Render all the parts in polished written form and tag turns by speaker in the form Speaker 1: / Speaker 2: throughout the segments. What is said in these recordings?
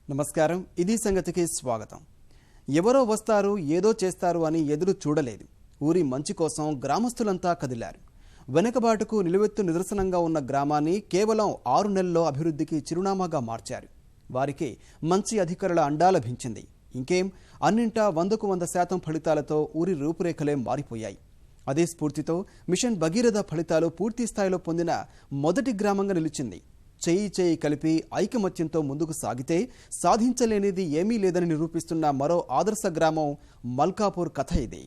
Speaker 1: నమస్కారం, ఇది సంగతికి స్వాగతం. ఎవరో వస్తారు, ఏదో చేస్తారు అని ఎదురు చూడలేదు. ఊరి మంచి కోసం గ్రామస్తులంతా కదిలారు. వెనకబాటుకు నిలువెత్తు నిదర్శనంగా ఉన్న గ్రామాన్ని కేవలం 6 నెలల్లో అభివృద్ధికి చిరునామాగా మార్చారు. వారికి మంచి అధికారుల అండా లభించింది. ఇంకేం, అన్నింటా 100కు 100% ఫలితాలతో ఊరి రూపురేఖలే మారిపోయాయి. అదే స్ఫూర్తితో మిషన్ భగీరథ ఫలితాలు పూర్తి స్థాయిలో పొందిన మొదటి గ్రామంగా నిలిచింది. చేయి కలిపి ఐకమత్యంతో ముందుకు సాగితే సాధించలేనిది ఏమీ లేదని నిరూపిస్తున్న మరో ఆదర్శ గ్రామం మల్కాపూర్ కథ ఇది.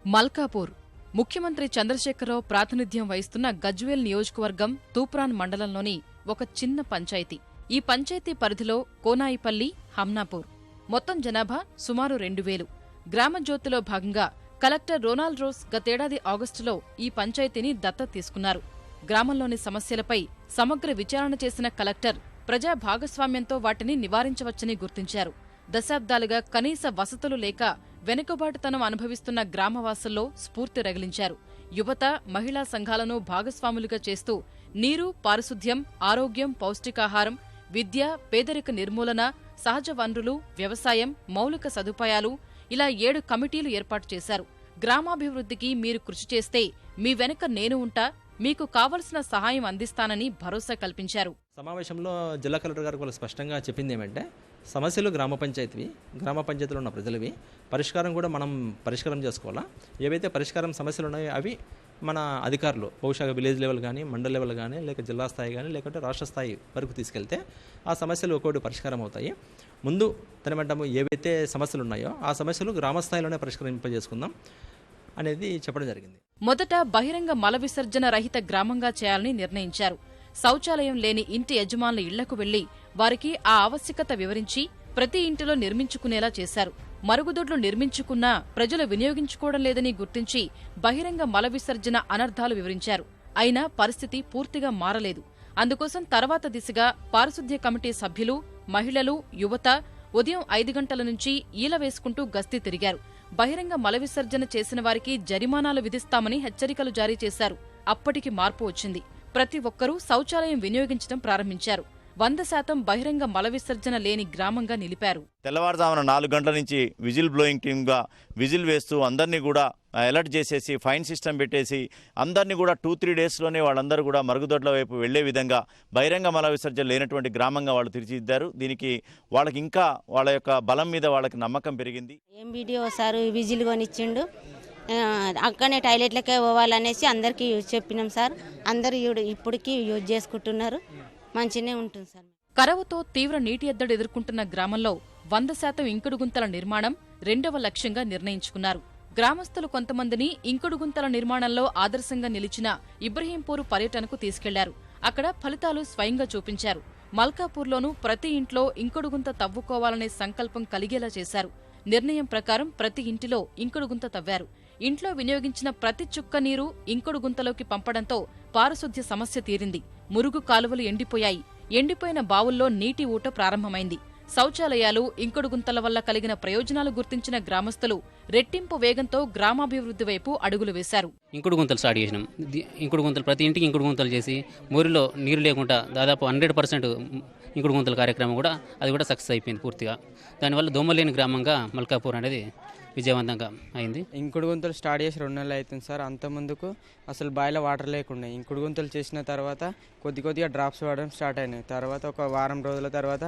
Speaker 2: మల్కాపూర్ ముఖ్యమంత్రి చంద్రశేఖరరావు ప్రాతినిధ్యం వహిస్తున్న గజ్వేల్ నియోజకవర్గం తూప్రాన్ మండలంలోని ఒక చిన్న పంచాయతీ. ఈ పంచాయతీ పరిధిలో కోనాయిపల్లి, హమ్నాపూర్. మొత్తం జనాభా సుమారు 2000. గ్రామ జ్యోతిలో భాగంగా కలెక్టర్ రొనాల్డ్ రోస్ గతేడాది ఆగస్టులో ఈ పంచాయతీని దత్తత తీసుకున్నారు. గ్రామంలోని సమస్యలపై సమగ్ర విచారణ చేసిన కలెక్టర్ ప్రజా భాగస్వామ్యంతో వాటిని నివారించవచ్చని గుర్తించారు. దశాబ్దాలుగా కనీస వసతులు లేక వెనుకబాటుతనం అనుభవిస్తున్న గ్రామవాసుల్లో స్ఫూర్తి రగిలించారు. యువత, మహిళా సంఘాలను భాగస్వాములుగా చేస్తూ నీరు, పారిశుద్ధ్యం, ఆరోగ్యం, పౌష్టికాహారం, విద్య, పేదరిక నిర్మూలన, సహజ వనరులు, వ్యవసాయం, మౌలిక సదుపాయాలు ఇలా 7 కమిటీలు ఏర్పాటు చేశారు. గ్రామాభివృద్ధికి మీరు కృషి చేస్తే మీ వెనక నేను ఉంటా, మీకు కావలసిన సహాయం అందిస్తానని భరోసా కల్పించారు.
Speaker 3: సమావేశంలో జిల్లా కలెక్టర్ గారు వాళ్ళు స్పష్టంగా చెప్పింది ఏమంటే, సమస్యలు గ్రామ పంచాయతీలో ఉన్న ప్రజలవి, పరిష్కారం కూడా మనం పరిష్కారం చేసుకోవాలా. ఏవైతే పరిష్కారం సమస్యలు ఉన్నాయో అవి మన అధికారులు బహుశా విలేజ్ లెవెల్ కానీ, మండల్ లెవెల్ కానీ, లేక జిల్లా స్థాయి కానీ, లేకుంటే రాష్ట్ర స్థాయి వరకు తీసుకెళ్తే ఆ సమస్యలు ఒక్కొక్కటి పరిష్కారం అవుతాయి. ముందు తనమంటాము ఏవైతే సమస్యలు ఉన్నాయో ఆ సమస్యలు గ్రామ స్థాయిలోనే పరిష్కరింపజేసుకుందాం అనేది చెప్పడం జరిగింది.
Speaker 2: మొదట బహిరంగ మల విసర్జన రహిత గ్రామంగా చేయాలని నిర్ణయించారు. శౌచాలయం లేని ఇంటి యజమానుల ఇళ్లకు వెళ్లి వారికి ఆ ఆవశ్యకత వివరించి ప్రతి ఇంటిలో నిర్మించుకునేలా చేశారు. మరుగుదొడ్లు నిర్మించుకున్నా ప్రజలు వినియోగించుకోవడం లేదని గుర్తించి బహిరంగ మల విసర్జన అనర్థాలు వివరించారు. అయినా పరిస్థితి పూర్తిగా మారలేదు. అందుకోసం తర్వాత దిశగా పారిశుద్ధ్య కమిటీ సభ్యులు, మహిళలు, యువత ఉదయం 5 గంటల నుంచి ఈల వేసుకుంటూ గస్తీ తిరిగారు. బహిరంగ మల విసర్జన చేసిన వారికి జరిమానాలు విధిస్తామని హెచ్చరికలు జారీ చేశారు. అప్పటికి మార్పు వచ్చింది. ప్రతి ఒక్కరూ శౌచాలయం వినియోగించడం ప్రారంభించారు. 100% బహిరంగ మల విసర్జన లేని గ్రామంగా నిలిపారు.
Speaker 4: తెల్లవారుజామున 4 గంటల నుంచి విజిల్ బ్లోయింగ్ టీమ్గా విజిల్ వేస్తూ అందరినీ కూడా అలర్ట్ చేసేసి ఫైన్ సిస్టమ్ పెట్టేసి అందరినీ కూడా 2-3 డేస్లోనే వాళ్ళందరూ కూడా మరుగుదొడ్ల వైపు వెళ్లే విధంగా బహిరంగ మల విసర్జన లేనటువంటి గ్రామంగా వాళ్ళు తీర్చిదిద్దారు. దీనికి వాళ్ళకి ఇంకా వాళ్ళ యొక్క బలం మీద వాళ్ళకి నమ్మకం పెరిగింది.
Speaker 5: ఎంబీడీఓ సార్ విజిల్ కొనిచ్చిండు, అక్కడనే టాయిలెట్లకే పోవాలనేసి అందరికీ చెప్పినాం సార్. అందరూ ఇప్పటికీ యూజ్ చేసుకుంటున్నారు, మంచిగానే ఉంటుంది సార్.
Speaker 2: కరవుతో తీవ్ర నీటి ఎద్దడి ఎదుర్కొంటున్న గ్రామంలో 100% ఇంకుడు గుంతల నిర్మాణం 2వ లక్ష్యంగా నిర్ణయించుకున్నారు. గ్రామస్తులు కొంతమందిని ఇంకుడు గుంతల నిర్మాణంలో ఆదర్శంగా నిలిచిన ఇబ్రహీంపూర్ పర్యటనకు తీసుకెళ్లారు. అక్కడ ఫలితాలు స్వయంగా చూపించారు. మల్కాపూర్లోనూ ప్రతి ఇంట్లో ఇంకుడు గుంత తవ్వుకోవాలనే సంకల్పం కలిగేలా చేశారు. నిర్ణయం ప్రకారం ప్రతి ఇంటిలో ఇంకుడు గుంత తవ్వారు. ఇంట్లో వినియోగించిన ప్రతి చుక్క నీరు ఇంకుడు గుంతలోకి పంపడంతో పారిశుద్ధ్య సమస్య తీరింది. మురుగు కాలువలు ఎండిపోయాయి. ఎండిపోయిన బావుల్లో నీటి ఊట ప్రారంభమైంది. శౌచాలయాలు, ఇంకుడు గుంతల వల్ల కలిగిన ప్రయోజనాలు గుర్తించిన గ్రామస్తులు రెట్టింపు వేగంతో గ్రామాభివృద్ధి వైపు అడుగులు వేశారు.
Speaker 6: ఇంకుడు గుంతలు స్టార్ట్ చేసినాం. ఇంకుడు గుంతలు ప్రతి ఇంటికి ఇంకుడు గుంతలు చేసి ఊరిలో నీరు లేకుండా దాదాపు 100% ఇంకుడు గుంతల కార్యక్రమం కూడా అది కూడా సక్సెస్ అయిపోయింది పూర్తిగా. దానివల్ల దోమలేని గ్రామంగా మల్కాపూర్ అనేది విజయవంతంగా అయింది.
Speaker 7: ఇంకుడు గుంతలు స్టార్ట్ చేసి 2 నెలలు అవుతుంది సార్. అంత ముందుకు అసలు బావిలో వాటర్ లేకుండా ఇంకుడు గుంతలు చేసిన తర్వాత కొద్దిగా డ్రాప్స్ పడడం స్టార్ట్ అయినాయి. తర్వాత ఒక వారం రోజుల తర్వాత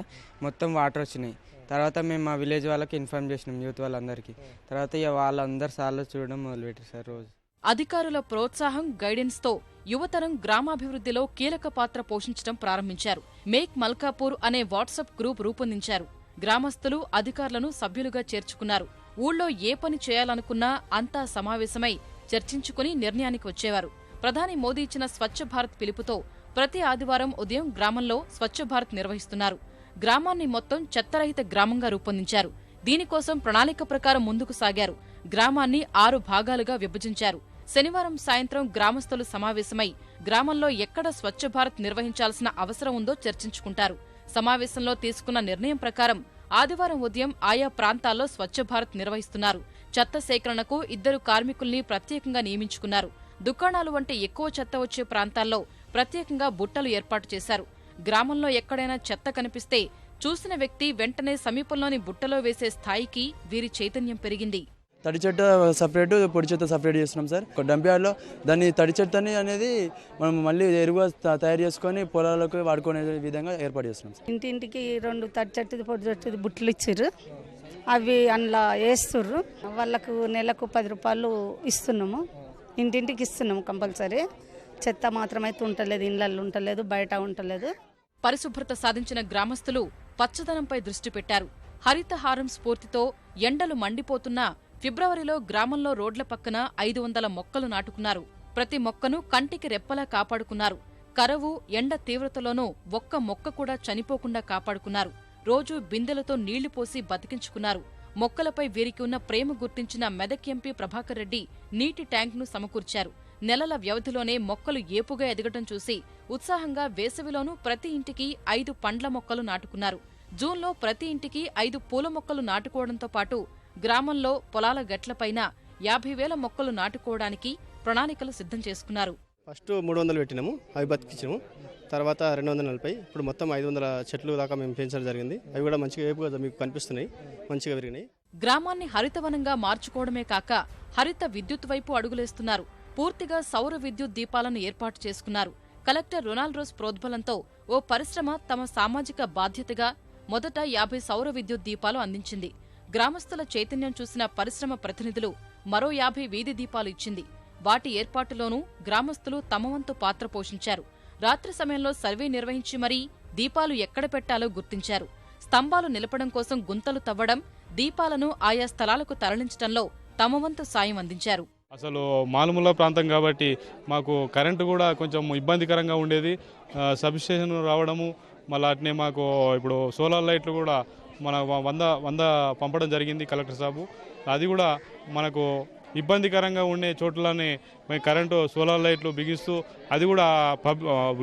Speaker 7: మొత్తం వాటర్ వచ్చినాయి. తర్వాత మేము మా విలేజ్ వాళ్ళకి ఇన్ఫార్మ్ చేసినాం, యూత్ వాళ్ళందరికీ. తర్వాత ఇక వాళ్ళందరూ సార్లు చూడడం మొదలుపెట్టారు సార్. రోజు
Speaker 2: అధికారుల ప్రోత్సాహం, గైడెన్స్తో యువతరం గ్రామాభివృద్ధిలో కీలక పాత్ర పోషించడం ప్రారంభించారు. మేక్ మల్కాపూర్ అనే వాట్సాప్ గ్రూప్ రూపొందించారు. గ్రామస్తులు అధికారులను సభ్యులుగా చేర్చుకున్నారు. ఊళ్ళో ఏ పని చేయాలనుకున్నా అంతా సమావేశమై చర్చించుకుని నిర్ణయానికి వచ్చేవారు. ప్రధాని మోదీ ఇచ్చిన స్వచ్ఛ భారత్ పిలుపుతో ప్రతి ఆదివారం ఉదయం గ్రామంలో స్వచ్ఛ భారత్ నిర్వహిస్తున్నారు. గ్రామాన్ని మొత్తం చెత్తరహిత గ్రామంగా రూపొందించారు. దీనికోసం ప్రణాళిక ప్రకారం ముందుకు సాగారు. గ్రామాన్ని 6 భాగాలుగా విభజించారు. శనివారం సాయంత్రం గ్రామస్తులు సమావేశమై గ్రామంలో ఎక్కడ స్వచ్ఛ భారత్ నిర్వహించాల్సిన అవసరం ఉందో చర్చించుకుంటారు. సమావేశంలో తీసుకున్న నిర్ణయం ప్రకారం ఆదివారం ఉదయం ఆయా ప్రాంతాల్లో స్వచ్ఛ భారత్ నిర్వహిస్తున్నారు. చెత్త సేకరణకు 2 కార్మికుల్ని ప్రత్యేకంగా నియమించుకున్నారు. దుకాణాలు వంటి ఎక్కువ చెత్త వచ్చే ప్రాంతాల్లో ప్రత్యేకంగా బుట్టలు ఏర్పాటు చేశారు. గ్రామంలో ఎక్కడైనా చెత్త కనిపిస్తే చూసిన వ్యక్తి వెంటనే సమీపంలోని బుట్టలో వేసే స్థాయికి వీరి చైతన్యం పెరిగింది.
Speaker 8: తడి చెత్త సపరేట్, పొడి చెత్త సపరేట్ చేస్తున్నాం సార్. ఒక డంప్యార్డ్లో దాన్ని తడి చెత్తని అనేది మనం మళ్ళీ ఎరువుగా తయారు చేసుకొని పొలాలకు వాడుకునే విధంగా ఏర్పాటు చేస్తున్నాం సార్.
Speaker 9: ఇంటింటికి 2 తడి చెట్టుది పొడి చెట్టుది బుట్టలు ఇచ్చారు. అవి అందులో వేస్తుర్రు. వాళ్ళకు నెలకు 10 రూపాయలు ఇస్తున్నాము. ఇంటింటికి ఇస్తున్నాము కంపల్సరీ. చెత్త మాత్రమైతే ఉంటలేదు, ఇళ్లలో ఉంటలేదు, బయట ఉంటలేదు.
Speaker 2: పరిశుభ్రత సాధించిన గ్రామస్తులు పచ్చదనంపై దృష్టి పెట్టారు. హరితహారం స్ఫూర్తితో ఎండలు మండిపోతున్నా ఫిబ్రవరిలో గ్రామంలో రోడ్ల పక్కన 500 మొక్కలు నాటుకున్నారు. ప్రతి మొక్కను కంటికి రెప్పలా కాపాడుకున్నారు. కరవు, ఎండ తీవ్రతలోనూ ఒక్క మొక్క కూడా చనిపోకుండా కాపాడుకున్నారు. రోజూ బిందెలతో నీళ్లు పోసి బతికించుకున్నారు. మొక్కలపై వీరికి ఉన్న ప్రేమ గుర్తించిన మెదక్ ఎంపీ ప్రభాకర్ రెడ్డి నీటి ట్యాంక్ను సమకూర్చారు. నెలల వ్యవధిలోనే మొక్కలు ఏపుగా ఎదగటం చూసి ఉత్సాహంగా వేసవిలోనూ ప్రతి ఇంటికి 5 పండ్ల మొక్కలు నాటుకున్నారు. జూన్లో ప్రతి ఇంటికి 5 పూల మొక్కలు నాటుకోవడంతో పాటు గ్రామంలో పొలాల గట్లపైన 50,000 మొక్కలు నాటుకోవడానికి ప్రణాళికలు సిద్ధం చేసుకున్నారు.
Speaker 10: ఫస్ట్ 300 పెట్టినాము, అవి బతికించాము. తర్వాత 240, ఇప్పుడు మొత్తం 500 చెట్లు దాకా మేము పెంచడం జరిగింది. అవి కూడా మంచిగా ఏపుగా మీకు కనిపిస్తున్నాయి, మంచిగా పెరిగినాయి.
Speaker 2: గ్రామాన్ని హరితవనంగా మార్చుకోవడమే కాక హరిత విద్యుత్ వైపు అడుగులేస్తున్నారు. పూర్తిగా సౌర విద్యుత్ దీపాలను ఏర్పాటు చేసుకున్నారు. కలెక్టర్ రొనాల్డ్ రోజ్ ప్రోద్బలంతో ఓ పరిశ్రమ తమ సామాజిక బాధ్యతగా మొదట 50 సౌర విద్యుత్ దీపాలు అందించింది. గ్రామస్తుల చైతన్యం చూసిన పరిశ్రమ ప్రతినిధులు మరో 50 వీధి దీపాలు ఇచ్చింది. వాటి ఏర్పాటులోనూ గ్రామస్తులు తమ వంతు పాత్ర పోషించారు. రాత్రి సమయంలో సర్వే నిర్వహించి మరీ దీపాలు ఎక్కడ పెట్టాలో గుర్తించారు. స్తంభాలు నిలపడం కోసం గుంతలు తవ్వడం, దీపాలను ఆయా స్థలాలకు తరలించడంలో తమ వంతు సాయం అందించారు.
Speaker 11: అసలు మాలుమూల ప్రాంతం కాబట్టి మాకు కరెంటు కూడా కొంచెం ఇబ్బందికరంగా ఉండేది. సబ్స్టేషన్ రావడము, మళ్ళీ అట్నే మాకు ఇప్పుడు సోలార్ లైట్లు కూడా మన 100 పంపడం జరిగింది కలెక్టర్ సాబు. అది కూడా మనకు ఇబ్బందికరంగా ఉండే చోట్లనే మేము కరెంటు సోలార్ లైట్లు బిగిస్తూ అది కూడా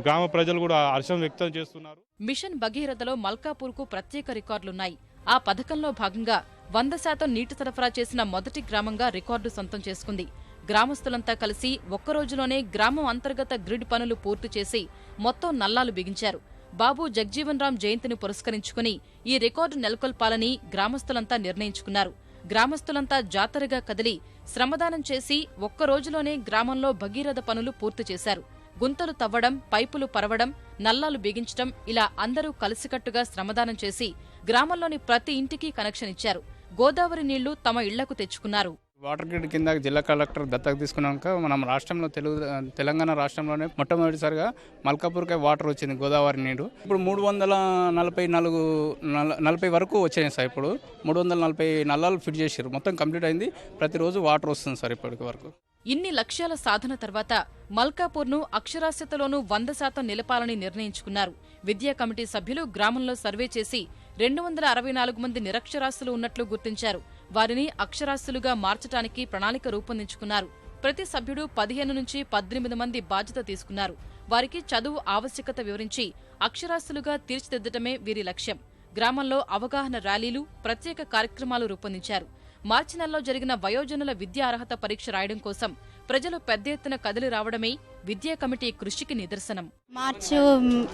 Speaker 11: గ్రామ ప్రజలు కూడా హర్షం వ్యక్తం చేస్తున్నారు.
Speaker 2: మిషన్ భగీరథలో మల్కాపూర్కు ప్రత్యేక రికార్డులున్నాయి. ఆ పథకంలో భాగంగా 100% నీటి సరఫరా చేసిన మొదటి గ్రామంగా రికార్డు సొంతం చేసుకుంది. గ్రామస్తులంతా కలిసి ఒక్కరోజులోనే గ్రామం అంతర్గత గ్రిడ్ పనులు పూర్తి చేసి మొత్తం నల్లాలు బిగించారు. బాబు జగ్జీవన్ రామ్ జయంతిని పురస్కరించుకుని ఈ రికార్డు నెలకొల్పాలని గ్రామస్తులంతా నిర్ణయించుకున్నారు. గ్రామస్తులంతా జాతరగా కదిలి శ్రమదానం చేసి ఒక్కరోజులోనే గ్రామంలో భగీరథ పనులు పూర్తి చేశారు. గుంతలు తవ్వడం, పైపులు పరవడం, నల్లాలు బిగించడం ఇలా అందరూ కలిసికట్టుగా శ్రమదానం చేసి గ్రామంలోని ప్రతి ఇంటికి కనెక్షన్ ఇచ్చారు. గోదావరి నీళ్లు తమ ఇళ్లకు తెచ్చుకున్నారు.
Speaker 12: వాటర్ గ్రిడ్ కింద జిల్లా కలెక్టర్ దత్తత తీసుకున్నాక మనం రాష్ట్రంలో తెలంగాణ రాష్ట్రంలోనే మొట్టమొదటిసారిగా మల్కాపూర్కి వాటర్ వచ్చింది, గోదావరి నీరు. ఇప్పుడు 340 వరకు వచ్చాయి సార్. ఇప్పుడు 340 నల్లాలు ఫిట్ చేశారు, మొత్తం కంప్లీట్ అయింది. ప్రతిరోజు వాటర్ వస్తుంది సార్ ఇప్పటి వరకు.
Speaker 2: ఇన్ని లక్ష్యాల సాధన తర్వాత మల్కాపూర్ను అక్షరాస్యతలోనూ 100% నిలపాలని నిర్ణయించుకున్నారు. విద్యా కమిటీ సభ్యులు గ్రామంలో సర్వే చేసి 264 మంది నిరక్షరాస్యులు ఉన్నట్లు గుర్తించారు. వారిని అక్షరాస్యులుగా మార్చడానికి ప్రణాళిక రూపొందించుకున్నారు. ప్రతి సభ్యుడు 15 నుంచి 18 మంది బాధ్యత తీసుకున్నారు. వారికి చదువు ఆవశ్యకత వివరించి అక్షరాస్యులుగా తీర్చిదిద్దటమే వీరి లక్ష్యం. గ్రామంలో అవగాహన ర్యాలీలు, ప్రత్యేక కార్యక్రమాలు రూపొందించారు. మార్చి నెలలో జరిగిన వయోజనుల విద్యా అర్హత పరీక్ష రాయడం కోసం ప్రజలు పెద్ద ఎత్తున కదిలి రావడమే విద్యా కమిటీ కృషికి నిదర్శనం.
Speaker 13: మార్చి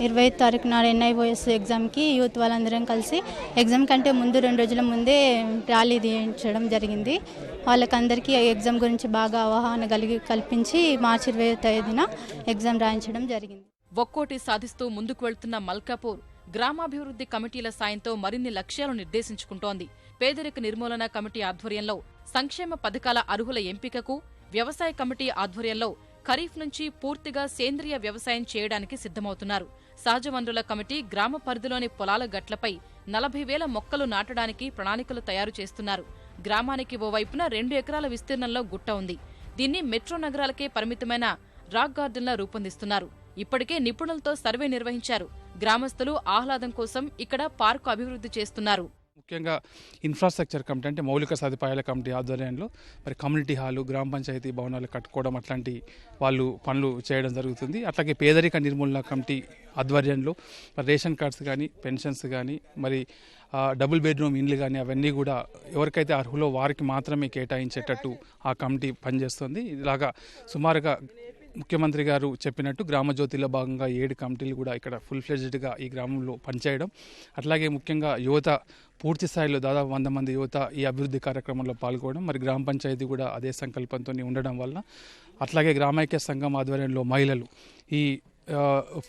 Speaker 13: 20 తారీఖు నాడు NIOS ఎగ్జామ్కి యూత్ వాళ్ళందరం కలిసి ఎగ్జామ్ కంటే ముందు 2 రోజుల ముందే ర్యాలీ తీయించడం జరిగింది. వాళ్ళకందరికీ ఎగ్జామ్ గురించి బాగా అవగాహన కల్పించి మార్చి 20వ తేదీన ఎగ్జామ్ రాయించడం జరిగింది.
Speaker 2: ఒక్కోటి సాధిస్తూ ముందుకు వెళ్తున్న మల్కాపూర్ గ్రామాభివృద్ధి కమిటీల సాయంతో మరిన్ని లక్ష్యాలు నిర్దేశించుకుంటోంది. పేదరిక నిర్మూలన కమిటీ ఆధ్వర్యంలో సంక్షేమ పథకాల అర్హుల ఎంపికకు, వ్యవసాయ కమిటీ ఆధ్వర్యంలో ఖరీఫ్ నుంచి పూర్తిగా సేంద్రియ వ్యవసాయం చేయడానికి సిద్ధమవుతున్నారు. సహజ వనరుల కమిటీ గ్రామ పరిధిలోని పొలాల గట్లపై 40,000 మొక్కలు నాటడానికి ప్రణాళికలు తయారు చేస్తున్నారు. గ్రామానికి ఓవైపున 2 ఎకరాల విస్తీర్ణంలో గుట్ట ఉంది. దీన్ని మెట్రో నగరాలకే పరిమితమైన రాక్ గార్డెన్లా రూపొందిస్తున్నారు. ఇప్పటికే నిపుణులతో సర్వే నిర్వహించారు. గ్రామస్తులు ఆహ్లాదం కోసం ఇక్కడ పార్కు అభివృద్ధి చేస్తున్నారు.
Speaker 11: ముఖ్యంగా ఇన్ఫ్రాస్ట్రక్చర్ కమిటీ అంటే మౌలిక సదుపాయాల కమిటీ ఆధ్వర్యంలో మరి కమ్యూనిటీ హాలు, గ్రామ పంచాయతీ భవనాలు కట్టుకోవడం అట్లాంటి వాళ్ళు పనులు చేయడం జరుగుతుంది. అట్లాగే పేదరిక నిర్మూలన కమిటీ ఆధ్వర్యంలో మరి రేషన్ కార్డ్స్ కానీ, పెన్షన్స్ కానీ, మరి డబుల్ బెడ్రూమ్ ఇండ్లు కానీ అవన్నీ కూడా ఎవరికైతే అర్హులో వారికి మాత్రమే కేటాయించేటట్టు ఆ కమిటీ పనిచేస్తుంది. ఇలాగా సుమారుగా ముఖ్యమంత్రి గారు చెప్పినట్టు గ్రామజ్యోతిలో భాగంగా 7 కమిటీలు కూడా ఇక్కడ ఫుల్ ఫ్లెడ్జ్డ్గా ఈ గ్రామంలో పనిచేయడం, అట్లాగే ముఖ్యంగా యువత పూర్తి స్థాయిలో దాదాపు 100 మంది యువత ఈ అభివృద్ధి కార్యక్రమంలో పాల్గొనడం, మరి గ్రామ పంచాయతీ కూడా అదే సంకల్పంతో ఉండడం వల్ల, అట్లాగే గ్రామైక్య సంఘం ఆధ్వర్యంలో మహిళలు ఈ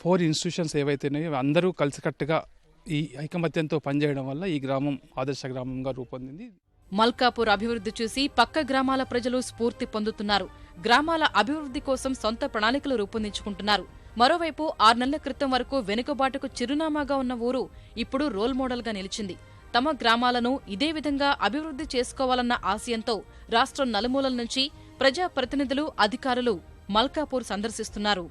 Speaker 11: 4 ఇన్స్టిట్యూషన్స్ ఏవైతున్నాయో అందరూ కలిసికట్టుగా ఈ ఐకమత్యంతో పనిచేయడం వల్ల ఈ గ్రామం ఆదర్శ గ్రామంగా రూపొందింది.
Speaker 2: మల్కాపూర్ అభివృద్ధి చూసి పక్క గ్రామాల ప్రజలు స్ఫూర్తి పొందుతున్నారు. గ్రామాల అభివృద్ధి కోసం సొంత ప్రణాళికలు రూపొందించుకుంటున్నారు. మరోవైపు 6 నెలల క్రితం వరకు వెనుకబాటుకు చిరునామాగా ఉన్న ఊరు ఇప్పుడు రోల్ మోడల్గా నిలిచింది. తమ గ్రామాలను ఇదే విధంగా అభివృద్ధి చేసుకోవాలన్న ఆశయంతో రాష్ట్రం నలుమూలల నుంచి ప్రజాప్రతినిధులు, అధికారులు మల్కాపూర్ సందర్శిస్తున్నారు.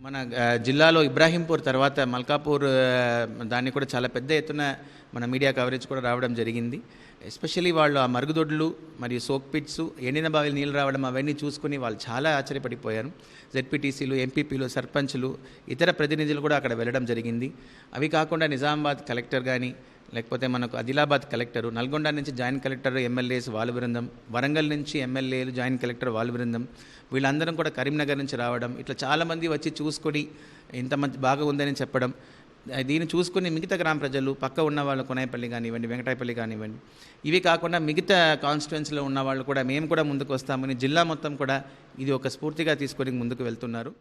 Speaker 14: మన జిల్లాలో ఇబ్రాహీంపూర్ తర్వాత మల్కాపూర్ దాన్ని కూడా చాలా పెద్ద ఎత్తున మన మీడియా కవరేజ్ కూడా రావడం జరిగింది. ఎస్పెషల్లీ వాళ్ళు ఆ మరుగుదొడ్లు మరియు సోక్ పిట్స్, ఎండిన బావిలు నీళ్ళు రావడం అవన్నీ చూసుకుని వాళ్ళు చాలా ఆశ్చర్యపడిపోయారు. జెడ్పీటీసీలు, ఎంపీపీలు, సర్పంచులు, ఇతర ప్రతినిధులు కూడా అక్కడ వెళ్ళడం జరిగింది. అవి కాకుండా నిజామాబాద్ కలెక్టర్ కానీ, లేకపోతే మనకు ఆదిలాబాద్ కలెక్టరు, నల్గొండ నుంచి జాయింట్ కలెక్టర్ ఎమ్మెల్యేస్ వాళ్ళ బృందం, వరంగల్ నుంచి ఎమ్మెల్యేలు జాయింట్ కలెక్టర్ వాళ్ళ బృందం, వీళ్ళందరం కూడా కరీంనగర్ నుంచి రావడం, ఇట్లా చాలామంది వచ్చి చూసుకొని ఇంత మంచి బాగా ఉందని చెప్పడం, దీన్ని చూసుకుని మిగతా గ్రామ ప్రజలు పక్క ఉన్న వాళ్ళు కొనాయిపల్లి కానివ్వండి, వెంకటాయపల్లి కానివ్వండి, ఇవి కాకుండా మిగతా కాన్స్టిట్యుయెన్సీలో ఉన్న వాళ్ళు కూడా మేము కూడా ముందుకు వస్తామని జిల్లా మొత్తం కూడా ఇది ఒక స్ఫూర్తిగా తీసుకొని ముందుకు వెళ్తున్నారు.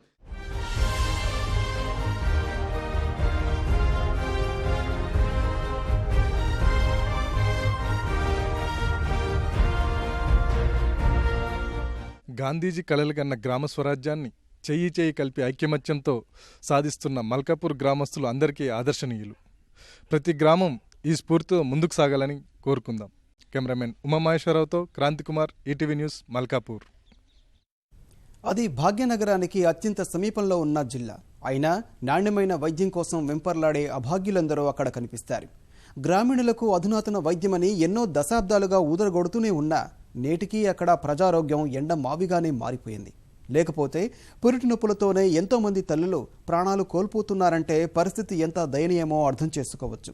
Speaker 15: గాంధీజీ కలలు కన్న గ్రామ స్వరాజ్యాన్ని చెయ్యి చెయ్యి కలిపి ఐక్యమత్యంతో సాధిస్తున్న మల్కాపూర్ గ్రామస్తులు అందరికీ ఆదర్శనీయులు. ప్రతి గ్రామం ఈ స్ఫూర్తితో ముందుకు సాగాలని కోరుకుందాం. కెమెరామెన్ ఉమామహేశ్వరరావుతో క్రాంతికుమార్, ఈటీవీ న్యూస్, మల్కాపూర్.
Speaker 1: అది భాగ్యనగరానికి అత్యంత సమీపంలో ఉన్న జిల్లా అయినా నాణ్యమైన వైద్యం కోసం వెంపర్లాడే అభాగ్యులందరూ అక్కడ కనిపిస్తారు. గ్రామీణులకు అధునాతన వైద్యమని ఎన్నో దశాబ్దాలుగా ఊదరగొడుతూనే ఉన్నా నేటికీ అక్కడ ప్రజారోగ్యం ఎండ మావిగానే మారిపోయింది. లేకపోతే పురిటి నొప్పులతోనే ఎంతోమంది తల్లులు ప్రాణాలు కోల్పోతున్నారంటే పరిస్థితి ఎంత దయనీయమో అర్థం చేసుకోవచ్చు.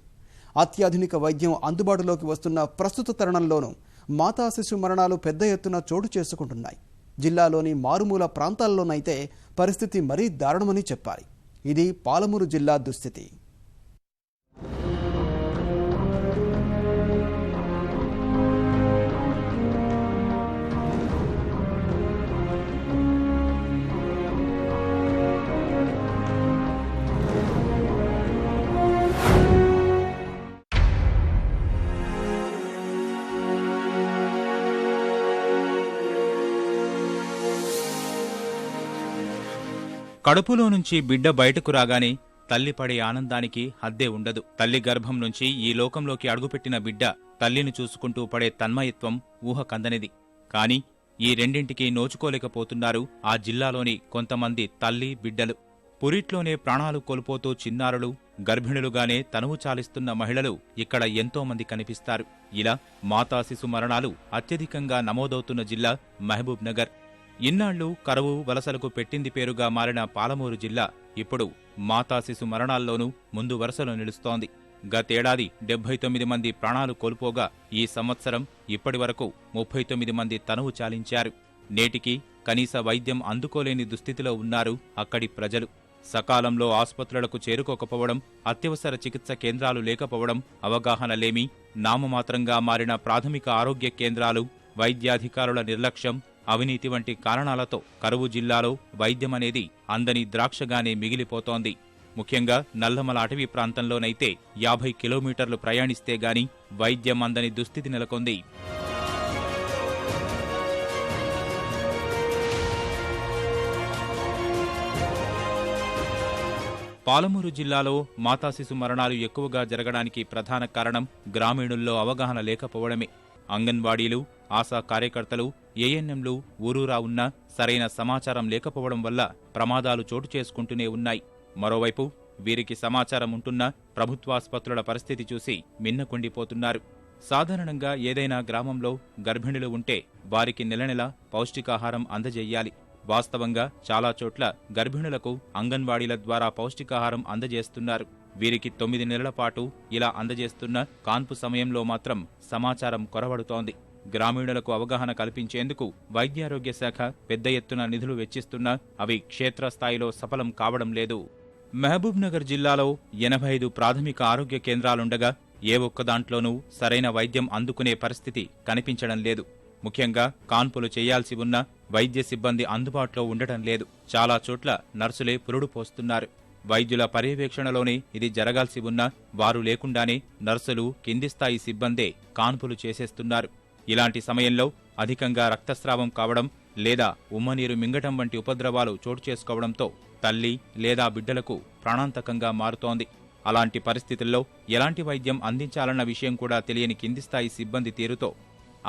Speaker 1: అత్యాధునిక వైద్యం అందుబాటులోకి వస్తున్న ప్రస్తుత తరుణంలోనూ మాతా శిశు మరణాలు పెద్ద ఎత్తున చోటు చేసుకుంటున్నాయి. జిల్లాలోని మారుమూల ప్రాంతాల్లోనైతే పరిస్థితి మరీ దారుణమని చెప్పాలి. ఇది పాలమూరు జిల్లా దుస్థితి.
Speaker 16: కడుపులో నుంచి బిడ్డ బయటకు రాగానే తల్లి పడే ఆనందానికి హద్దే ఉండదు. తల్లి గర్భం నుంచి ఈ లోకంలోకి అడుగుపెట్టిన బిడ్డ తల్లిని చూసుకుంటూ పడే తన్మయత్వం ఊహ కందనిది. కాని ఈ రెండింటికి నోచుకోలేకపోతున్నారు ఆ జిల్లాలోని కొంతమంది తల్లి బిడ్డలు. పురిట్లోనే ప్రాణాలు కోల్పోతూ చిన్నారులు, గర్భిణులుగానే తనువు చాలిస్తున్న మహిళలు ఇక్కడ ఎంతోమంది కనిపిస్తారు. ఇలా మాతా శిశు మరణాలు అత్యధికంగా నమోదవుతున్న జిల్లా మహబూబ్ నగర్. ఇన్నాళ్లు కరువు, వలసలకు పెట్టింది పేరుగా మారిన పాలమూరు జిల్లా ఇప్పుడు మాతా శిశు మరణాల్లోనూ ముందు వరుసలో నిలుస్తోంది. గతేడాది 79 మంది ప్రాణాలు కోల్పోగా ఈ సంవత్సరం ఇప్పటి వరకు 39 మంది తనువు చాలించారు. నేటికి కనీస వైద్యం అందుకోలేని దుస్థితిలో ఉన్నారు అక్కడి ప్రజలు. సకాలంలో ఆసుపత్రులకు చేరుకోకపోవడం, అత్యవసర చికిత్స కేంద్రాలు లేకపోవడం, అవగాహన లేమి, నామమాత్రంగా మారిన ప్రాథమిక ఆరోగ్య కేంద్రాలు, వైద్యాధికారుల నిర్లక్ష్యం, అవినీతి వంటి కారణాలతో కరువు జిల్లాలో వైద్యమనేది అందని ద్రాక్షగానే మిగిలిపోతోంది. ముఖ్యంగా నల్లమల అటవీ ప్రాంతంలోనైతే 50 కిలోమీటర్లు ప్రయాణిస్తే గాని వైద్యం అందని దుస్థితి నెలకొంది. పాలమూరు జిల్లాలో మాతా శిశు మరణాలు ఎక్కువగా జరగడానికి ప్రధాన కారణం గ్రామీణుల్లో అవగాహన లేకపోవడమే. అంగన్వాడీలు, ఆశా కార్యకర్తలు, ఏఎన్ఎంలు ఊరూరా ఉన్నా సరైన సమాచారం లేకపోవడం వల్ల ప్రమాదాలు చోటు చేసుకుంటూనే ఉన్నాయి. మరోవైపు వీరికి సమాచారం ఉంటున్నా ప్రభుత్వాసుపత్రుల పరిస్థితి చూసి మిన్నకుండిపోతున్నారు. సాధారణంగా ఏదైనా గ్రామంలో గర్భిణులు ఉంటే వారికి నెలనెలా పౌష్టికాహారం అందజేయాలి. వాస్తవంగా చాలా చోట్ల గర్భిణులకు అంగన్వాడీల ద్వారా పౌష్టికాహారం అందజేస్తున్నారు. వీరికి 9 నెలల పాటు ఇలా అందజేస్తున్న కాన్పు సమయంలో మాత్రం సమాచారం కొరవడుతోంది. గ్రామీణులకు అవగాహన కల్పించేందుకు వైద్యారోగ్య శాఖ పెద్ద ఎత్తున నిధులు వెచ్చిస్తున్నా అవి క్షేత్రస్థాయిలో సఫలం కావడం లేదు. మహబూబ్నగర్ జిల్లాలో 85 ప్రాథమిక ఆరోగ్య కేంద్రాలుండగా ఏ ఒక్కదాంట్లోనూ సరైన వైద్యం అందుకునే పరిస్థితి కనిపించడం లేదు. ముఖ్యంగా కాన్పులు చేయాల్సి ఉన్న వైద్య సిబ్బంది అందుబాటులో ఉండటం లేదు. చాలా చోట్ల నర్సులే పురుడు పోస్తున్నారు. వైద్యుల పర్యవేక్షణలోనే ఇది జరగాల్సి ఉన్నా వారు లేకుండానే నర్సులు, కింది స్థాయి సిబ్బందే కాన్పులు చేసేస్తున్నారు. ఇలాంటి సమయంలో అధికంగా రక్తస్రావం కావడం లేదా ఉమ్మనీరు మింగటం వంటి ఉపద్రవాలు చోటు చేసుకోవడంతో తల్లి లేదా బిడ్డలకు ప్రాణాంతకంగా మారుతోంది. అలాంటి పరిస్థితుల్లో ఎలాంటి వైద్యం అందించాలన్న విషయం కూడా తెలియని కింది స్థాయి సిబ్బంది తీరుతో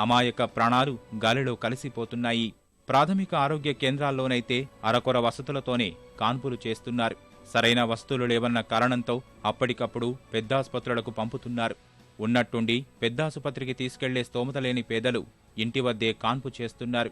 Speaker 16: అమాయక ప్రాణాలు గాలిలో కలిసిపోతున్నాయి. ప్రాథమిక ఆరోగ్య కేంద్రాల్లోనైతే అరకొర వసతులతోనే కాన్పులు చేస్తున్నారు. సరైన వస్తువులు లేవన్న కారణంతో అప్పటికప్పుడు పెద్దాసుపత్రులకు పంపుతున్నారు. ఉన్నట్టుండి పెద్దాసుపత్రికి తీసుకెళ్లే స్తోమత లేని పేదలు ఇంటి వద్దే కాన్పు చేస్తున్నారు.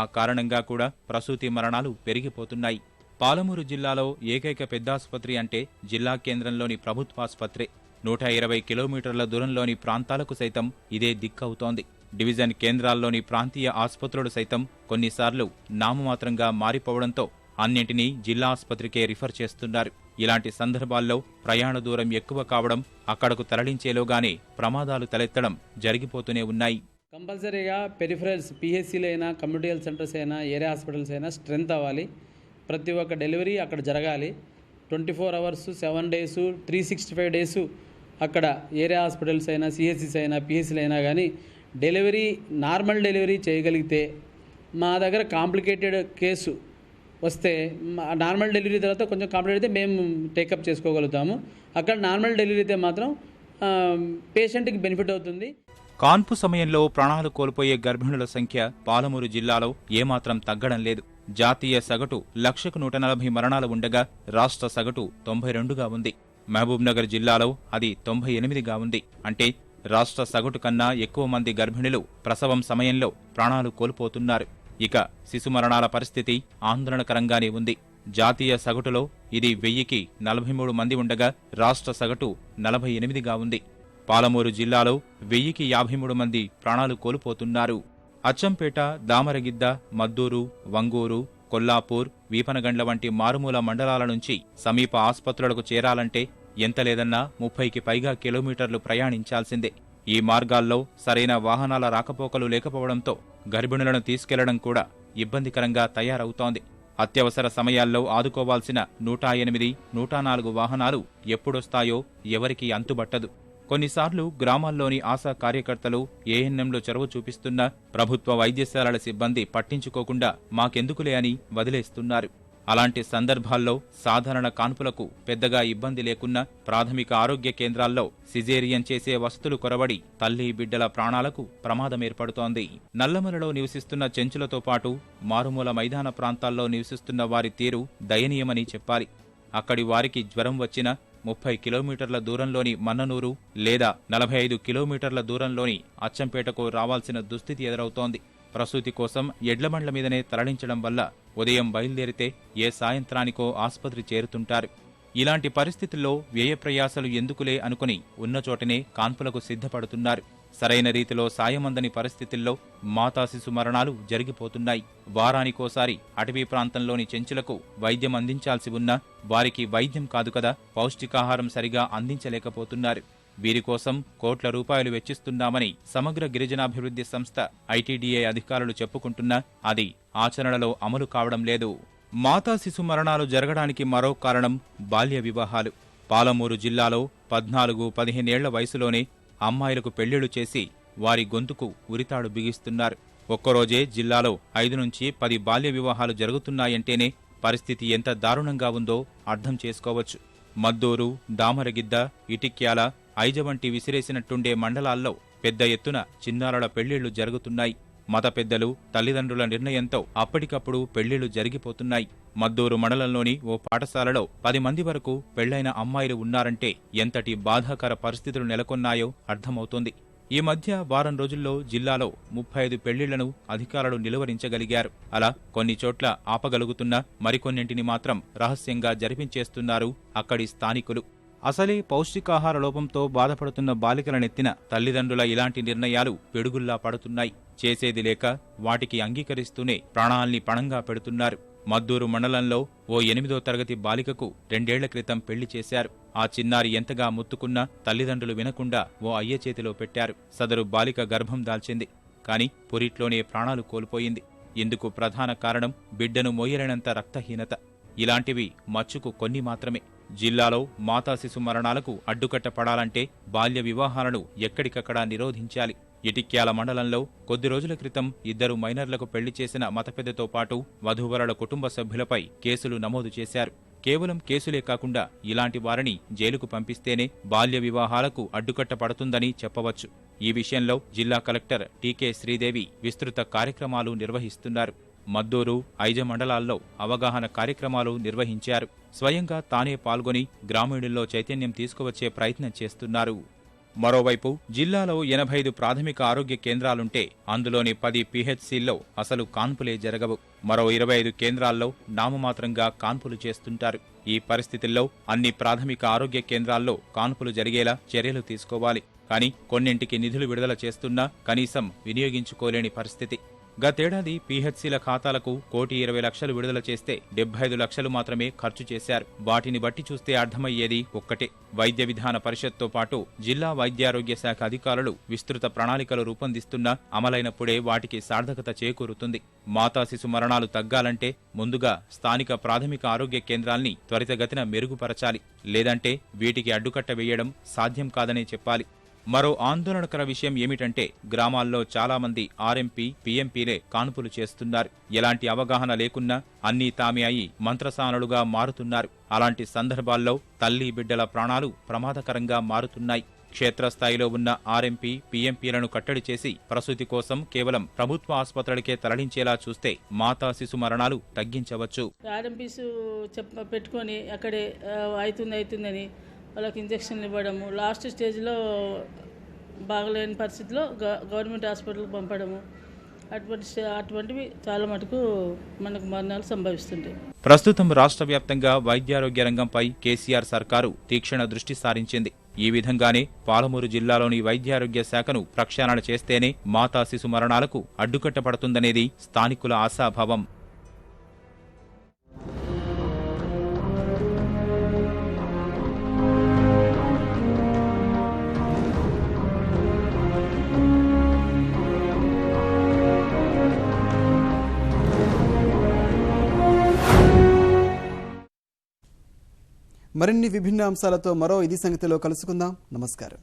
Speaker 16: ఆ కారణంగా కూడా ప్రసూతి మరణాలు పెరిగిపోతున్నాయి. పాలమూరు జిల్లాలో ఏకైక పెద్దాసుపత్రి అంటే జిల్లా కేంద్రంలోని ప్రభుత్వాసుపత్రే. 120 కిలోమీటర్ల దూరంలోని ప్రాంతాలకు సైతం ఇదే దిక్కవుతోంది. డివిజన్ కేంద్రాల్లోని ప్రాంతీయ ఆసుపత్రులు సైతం కొన్నిసార్లు నామమాత్రంగా మారిపోవడంతో అన్నింటినీ జిల్లా ఆసుపత్రికే రిఫర్ చేస్తున్నారు. ఇలాంటి సందర్భాల్లో ప్రయాణ దూరం ఎక్కువ కావడం, అక్కడకు తరలించేలోగానే ప్రమాదాలు తలెత్తడం జరిగిపోతూనే ఉన్నాయి.
Speaker 17: కంపల్సరీగా పెరిఫరల్స్ పిహెచ్సీలు అయినా, కమ్యూనిటీ హెల్త్ సెంటర్స్ అయినా, ఏరియా హాస్పిటల్స్ అయినా స్ట్రెంత్ అవ్వాలి. ప్రతి ఒక్క డెలివరీ అక్కడ జరగాలి. 24 అవర్స్ 7 డేస్ 365 డేస్ అక్కడ ఏరియా హాస్పిటల్స్ అయినా, సిహెచ్సిస్ అయినా, పిహెచ్సీలు అయినా కానీ డెలివరీ నార్మల్ డెలివరీ చేయగలిగితే, మా దగ్గర కాంప్లికేటెడ్ కేసు వస్తే నార్మల్ డెలివరీ తర్వాత కొంచెం కాంప్లికేట్ అయితే మేము టేకప్ చేసుకోగలుగుతాము. అక్కడ నార్మల్ డెలివరీ అయితే మాత్రం పేషెంట్కి బెనిఫిట్ అవుతుంది.
Speaker 16: కాన్పు సమయంలో ప్రాణాలు కోల్పోయే గర్భిణుల సంఖ్య పాలమూరు జిల్లాలో ఏమాత్రం తగ్గడం లేదు. జాతీయ సగటు 1,140 మరణాలు ఉండగా రాష్ట్ర సగటు 92గా ఉంది. మహబూబ్నగర్ జిల్లాలో అది 98గా ఉంది. అంటే రాష్ట్ర సగటు కన్నా ఎక్కువ మంది గర్భిణులు ప్రసవం సమయంలో ప్రాణాలు కోల్పోతున్నారు. ఇక శిశు మరణాల పరిస్థితి ఆందోళనకరంగానే ఉంది. జాతీయ సగటులో ఇది 1000కి 43 మంది ఉండగా రాష్ట్ర సగటు 48గా ఉంది. పాలమూరు జిల్లాలో 1000కి 53 మంది ప్రాణాలు కోల్పోతున్నారు. అచ్చంపేట, దామరగిద్ద, మద్దూరు, వంగూరు, కొల్లాపూర్, వీపనగండ్ల వంటి మారుమూల మండలాల నుంచి సమీప ఆసుపత్రులకు చేరాలంటే ఎంత లేదన్నా 30కి పైగా కిలోమీటర్లు ప్రయాణించాల్సిందే. ఈ మార్గాల్లో సరైన వాహనాల రాకపోకలు లేకపోవడంతో గర్భిణులను తీసుకెళ్లడం కూడా ఇబ్బందికరంగా తయారవుతోంది. అత్యవసర సమయాల్లో ఆదుకోవాల్సిన 108, 104 వాహనాలు ఎప్పుడొస్తాయో ఎవరికీ అంతుబట్టదు. కొన్నిసార్లు గ్రామాల్లోని ఆశా కార్యకర్తలు, ఏఎన్ఎంలు చొరవ చూపిస్తున్నా ప్రభుత్వ వైద్యశాలల సిబ్బంది పట్టించుకోకుండా మాకెందుకులే అని వదిలేస్తున్నారు. అలాంటి సందర్భాల్లో సాధారణ కాన్పులకు పెద్దగా ఇబ్బంది లేకున్నా ప్రాథమిక ఆరోగ్య కేంద్రాల్లో సిజేరియన్ చేసే వసతులు కొరవడి తల్లి, బిడ్డల ప్రాణాలకు ప్రమాదం ఏర్పడుతోంది. నల్లమలలో నివసిస్తున్న చెంచులతో పాటు మారుమూల మైదాన ప్రాంతాల్లో నివసిస్తున్న వారి తీరు దయనీయమని చెప్పాలి. అక్కడి వారికి జ్వరం వచ్చినా 30 కిలోమీటర్ల దూరంలోని మన్ననూరు లేదా 45 కిలోమీటర్ల దూరంలోని అచ్చంపేటకు రావాల్సిన దుస్థితి ఎదురవుతోంది. ప్రసూతి కోసం ఎడ్లబండ్ల మీదనే తరలించడం వల్ల ఉదయం బయలుదేరితే ఏ సాయంత్రానికో ఆసుపత్రి చేరుతుంటారు. ఇలాంటి పరిస్థితుల్లో వ్యయప్రయాసలు ఎందుకులే అనుకుని ఉన్నచోటనే కాన్పులకు సిద్ధపడుతున్నారు. సరైన రీతిలో సాయమందని పరిస్థితుల్లో మాతా శిశు మరణాలు జరిగిపోతున్నాయి. వారానికోసారి అటవీ ప్రాంతంలోని చెంచులకు వైద్యం అందించాల్సి ఉన్నా వారికి వైద్యం కాదు కదా, పౌష్టికాహారం సరిగా అందించలేకపోతున్నారు. వీరి కోసం కోట్ల రూపాయలు వెచ్చిస్తున్నామని సమగ్ర గిరిజనాభివృద్ధి సంస్థ ఐటీడీఏ అధికారులు చెప్పుకుంటున్నా అది ఆచరణలో అమలు కావడం లేదు. మాతా శిశు మరణాలు జరగడానికి మరో కారణం బాల్య వివాహాలు. పాలమూరు జిల్లాలో 14-15 ఏళ్ల వయసులోనే అమ్మాయిలకు పెళ్లిళ్లు చేసి వారి గొంతుకు ఉరితాడు బిగిస్తున్నారు. ఒక్కరోజే జిల్లాలో 5 నుంచి 10 బాల్య వివాహాలు జరుగుతున్నాయంటేనే పరిస్థితి ఎంత దారుణంగా ఉందో అర్థం చేసుకోవచ్చు. మద్దూరు, దామరగిద్ద, ఇటిక్యాల, ఐజ వంటి విసిరేసినట్టుండే మండలాల్లో పెద్ద ఎత్తున చిన్నారుల పెళ్లిళ్లు జరుగుతున్నాయి. మత పెద్దలు, తల్లిదండ్రుల నిర్ణయంతో అప్పటికప్పుడు పెళ్లిళ్లు జరిగిపోతున్నాయి. మద్దూరు మండలంలోని ఓ పాఠశాలలో 10 మంది వరకు పెళ్లైన అమ్మాయిలు ఉన్నారంటే ఎంతటి బాధాకర పరిస్థితులు నెలకొన్నాయో అర్థమవుతోంది. ఈ మధ్య వారం రోజుల్లో జిల్లాలో 35 పెళ్లిళ్లను అధికారులు నిలువరించగలిగారు. అలా కొన్ని చోట్ల ఆపగలుగుతున్నా మరికొన్నింటిని మాత్రం రహస్యంగా జరిపించేస్తున్నారు అక్కడి స్థానికులు. అసలే పౌష్టికాహార లోపంతో బాధపడుతున్న బాలికలనెత్తిన తల్లిదండ్రుల ఇలాంటి నిర్ణయాలు పిడుగుల్లా పడుతున్నాయి. చేసేది లేక వాటికి అంగీకరిస్తూనే ప్రాణాల్ని పణంగా పెడుతున్నారు. మద్దూరు మండలంలో ఓ 8వ తరగతి బాలికకు 2 ఏళ్ల క్రితం పెళ్లి చేశారు. ఆ చిన్నారి ఎంతగా ముత్తుకున్నా తల్లిదండ్రులు వినకుండా ఓ అయ్య చేతిలో పెట్టారు. సదరు బాలిక గర్భం దాల్చింది. కాని పురిట్లోనే ప్రాణాలు కోల్పోయింది. ఇందుకు ప్రధాన కారణం బిడ్డను మోయలేనంత రక్తహీనత. ఇలాంటివి మచ్చుకు కొన్ని మాత్రమే. జిల్లాలో మాతా శిశు మరణాలకు అడ్డుకట్ట పడాలంటే బాల్య వివాహాలను ఎక్కడికక్కడా నిరోధించాలి. ఇటిక్యాల మండలంలో కొద్ది రోజుల క్రితం 2 మైనర్లకు పెళ్లి చేసిన మతపెద్దతో పాటు వధూవరుల కుటుంబ సభ్యులపై కేసులు నమోదు చేశారు. కేవలం కేసులే కాకుండా ఇలాంటి వారిని జైలుకు పంపిస్తేనే బాల్య వివాహాలకు అడ్డుకట్ట పడుతుందని చెప్పవచ్చు. ఈ విషయంలో జిల్లా కలెక్టర్ టీకే శ్రీదేవి విస్తృత కార్యక్రమాలు నిర్వహిస్తున్నారు. మద్దూరు, ఐజ మండలాల్లో అవగాహన కార్యక్రమాలు నిర్వహించారు. స్వయంగా తానే పాల్గొని గ్రామీణుల్లో చైతన్యం తీసుకువచ్చే ప్రయత్నం చేస్తున్నారు. మరోవైపు జిల్లాలో 85 ప్రాథమిక ఆరోగ్య కేంద్రాలుంటే అందులోని 10 పీహెచ్సీల్లో అసలు కాన్పులే జరగవు. మరో 25 కేంద్రాల్లో నామమాత్రంగా కాన్పులు చేస్తుంటారు. ఈ పరిస్థితుల్లో అన్ని ప్రాథమిక ఆరోగ్య కేంద్రాల్లో కాన్పులు జరిగేలా చర్యలు తీసుకోవాలి. కానీ కొన్నింటికి నిధులు విడుదల చేస్తున్నా కనీసం వినియోగించుకోలేని పరిస్థితి. గతేడాది పీహెచ్సీల ఖాతాలకు 1,20,00,000 విడుదల చేస్తే 75 లక్షలు మాత్రమే ఖర్చు చేశారు. వాటిని బట్టి చూస్తే అర్థమయ్యేది ఒక్కటే. వైద్య విధాన పరిషత్తో పాటు జిల్లా వైద్యారోగ్య శాఖ అధికారులు విస్తృత ప్రణాళికలు రూపొందిస్తున్నా అమలైనప్పుడే వాటికి సార్థకత చేకూరుతుంది. మాతా శిశు మరణాలు తగ్గాలంటే ముందుగా స్థానిక ప్రాథమిక ఆరోగ్య కేంద్రాల్ని త్వరితగతిన మెరుగుపరచాలి. లేదంటే వీటికి అడ్డుకట్ట వేయడం సాధ్యం కాదనే చెప్పాలి. మరో ఆందోళనకర విషయం ఏమిటంటే గ్రామాల్లో చాలా మంది ఆర్ఎంపీ, పీఎంపీలే కాన్పులు చేస్తున్నారు. ఎలాంటి అవగాహన లేకున్నా అన్నీ తామే అయి మంత్రసానులుగా మారుతున్నారు. అలాంటి సందర్భాల్లో తల్లి బిడ్డల ప్రాణాలు ప్రమాదకరంగా మారుతున్నాయి. క్షేత్రస్థాయిలో ఉన్న ఆర్ఎంపీ, పీఎంపీలను కట్టడి చేసి ప్రసూతి కోసం కేవలం ప్రభుత్వ ఆసుపత్రులకే తరలించేలా చూస్తే మాతా శిశు మరణాలు తగ్గించవచ్చు.
Speaker 18: ఆర్ఎంపీస్ పెట్టుకొని అక్కడే అవుతుందని వాళ్ళకి ఇంజక్షన్లు ఇవ్వడము, లాస్ట్ స్టేజ్లో బాగలేని పరిస్థితిలో గవర్నమెంట్ హాస్పిటల్కి పంపడము, అటువంటివి చాలా మటుకు మనకు మరణాలు సంభవిస్తుంటాయి.
Speaker 16: ప్రస్తుతం రాష్ట్ర వ్యాప్తంగా వైద్యారోగ్య రంగంపై కేసీఆర్ సర్కారు తీక్షణ దృష్టి సారించింది. ఈ విధంగానే పాలమూరు జిల్లాలోని వైద్యారోగ్య శాఖను ప్రక్షాళన చేస్తేనే మాతా శిశు మరణాలకు అడ్డుకట్టపడుతుందనేది స్థానికుల ఆశాభావం.
Speaker 1: మరిన్ని విభిన్న అంశాలతో మరో ఇది సంగతిలో కలుసుకుందాం. నమస్కారం.